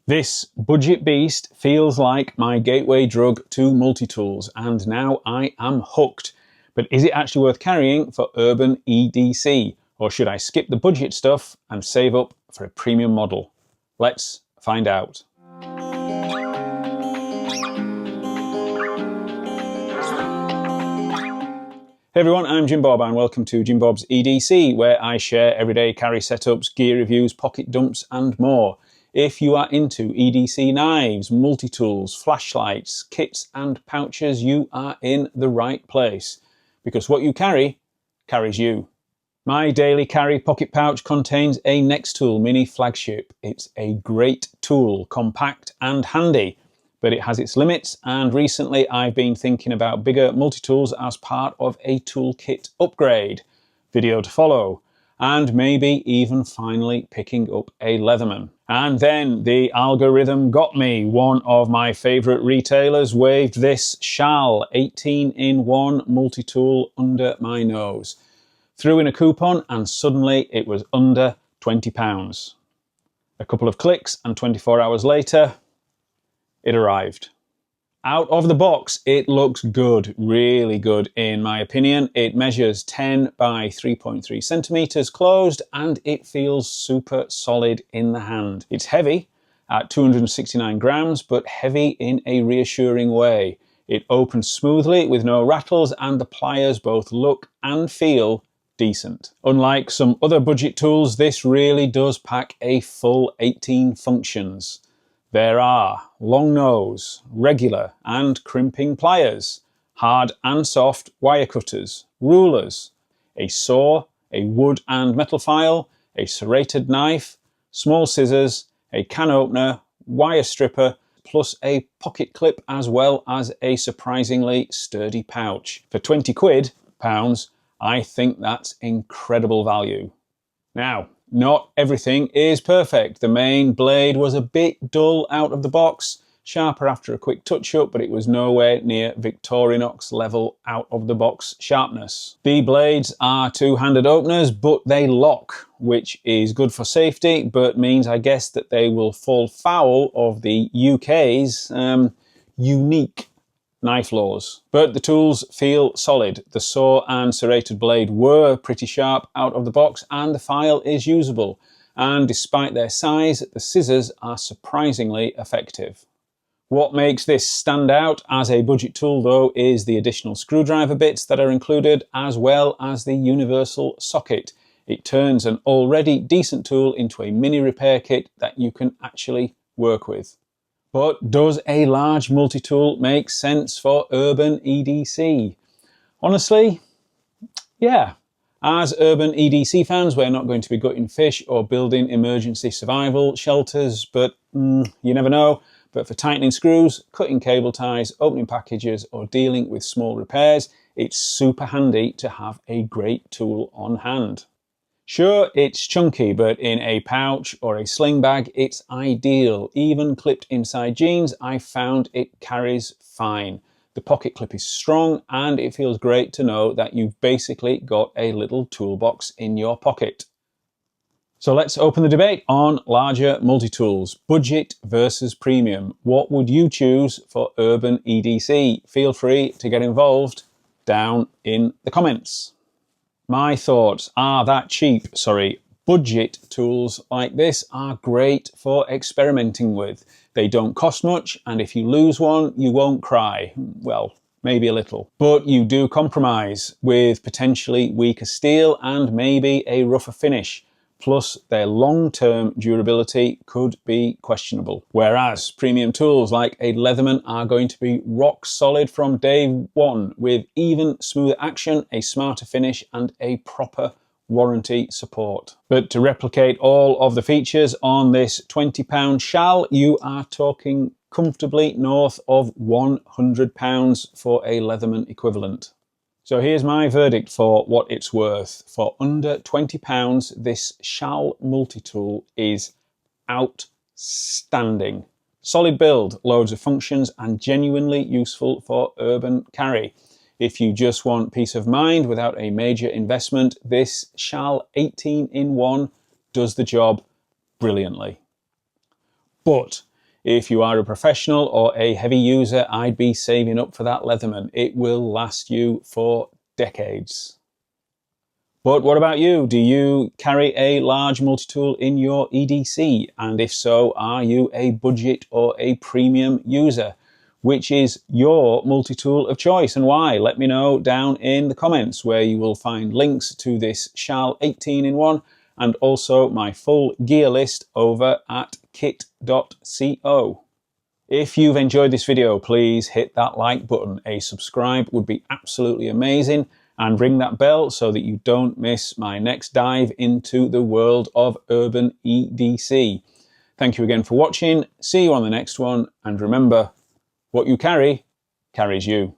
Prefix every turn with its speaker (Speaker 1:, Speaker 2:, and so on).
Speaker 1: This budget beast feels like my gateway drug to multi-tools, and now I am hooked. But is it actually worth carrying for urban EDC? Or should I skip the budget stuff and save up for a premium model? Let's find out. Hey everyone, I'm Jimbob and welcome to Jimbob's EDC, where I share everyday carry setups, gear reviews, pocket dumps and more. If you are into EDC knives, multi-tools, flashlights, kits and pouches, you are in the right place. Because what you carry, carries you. My daily carry pocket pouch contains a Nextool mini flagship. It's a great tool, compact and handy, but it has its limits, and recently I've been thinking about bigger multi-tools as part of a toolkit upgrade. Video to follow. And maybe even finally picking up a Leatherman. And then the algorithm got me. One of my favourite retailers waved this Shal 18-in-1 multi-tool under my nose. Threw in a coupon and suddenly it was under £20. A couple of clicks and 24 hours later, it arrived. Out of the box, it looks good, really good in my opinion. It measures 10 by 3.3 centimeters closed and it feels super solid in the hand. It's heavy at 269 grams, but heavy in a reassuring way. It opens smoothly with no rattles and the pliers both look and feel decent. Unlike some other budget tools, this really does pack a full 18 functions. There are long nose, regular and crimping pliers, hard and soft wire cutters, rulers, a saw, a wood and metal file, a serrated knife, small scissors, a can opener, wire stripper, plus a pocket clip as well as a surprisingly sturdy pouch. For 20 pounds, I think that's incredible value. Now, not everything is perfect. The main blade was a bit dull out of the box, sharper after a quick touch-up, but it was nowhere near Victorinox level out of the box sharpness. The blades are two-handed openers, but they lock, which is good for safety, but means I guess that they will fall foul of the UK's unique knife laws. But the tools feel solid. The saw and serrated blade were pretty sharp out of the box and the file is usable. And despite their size, the scissors are surprisingly effective. What makes this stand out as a budget tool though is the additional screwdriver bits that are included, as well as the universal socket. It turns an already decent tool into a mini repair kit that you can actually work with. But does a large multi-tool make sense for urban EDC? Honestly, yeah. As urban EDC fans, we're not going to be gutting fish or building emergency survival shelters, but you never know. But for tightening screws, cutting cable ties, opening packages, or dealing with small repairs, it's super handy to have a great tool on hand. Sure, it's chunky, but in a pouch or a sling bag, it's ideal. Even clipped inside jeans, I found it carries fine. The pocket clip is strong and it feels great to know that you've basically got a little toolbox in your pocket. So let's open the debate on larger multi-tools. Budget versus premium. What would you choose for urban EDC? Feel free to get involved down in the comments. My thoughts are that budget tools like this are great for experimenting with. They don't cost much, and if you lose one, you won't cry. Well, maybe a little. But you do compromise with potentially weaker steel and maybe a rougher finish. Plus, their long-term durability could be questionable. Whereas premium tools like a Leatherman are going to be rock solid from day one, with even smoother action, a smarter finish, and a proper warranty support. But to replicate all of the features on this £20 Shal, you are talking comfortably north of £100 for a Leatherman equivalent. So here's my verdict for what it's worth. For under £20, this Shal multi-tool is outstanding. Solid build, loads of functions, and genuinely useful for urban carry. If you just want peace of mind without a major investment, this Shal 18-in-1 does the job brilliantly. But If you are a professional or a heavy user, I'd be saving up for that Leatherman. It will last you for decades. But what about you? Do you carry a large multi-tool in your EDC? And if so, are you a budget or a premium user? Which is your multi-tool of choice and why? Let me know down in the comments, where you will find links to this Schal 18-in-1 and also my full gear list over at kit.co. If you've enjoyed this video, please hit that like button. A subscribe would be absolutely amazing, and ring that bell so that you don't miss my next dive into the world of urban EDC. Thank you again for watching. See you on the next one, and remember, what you carry carries you.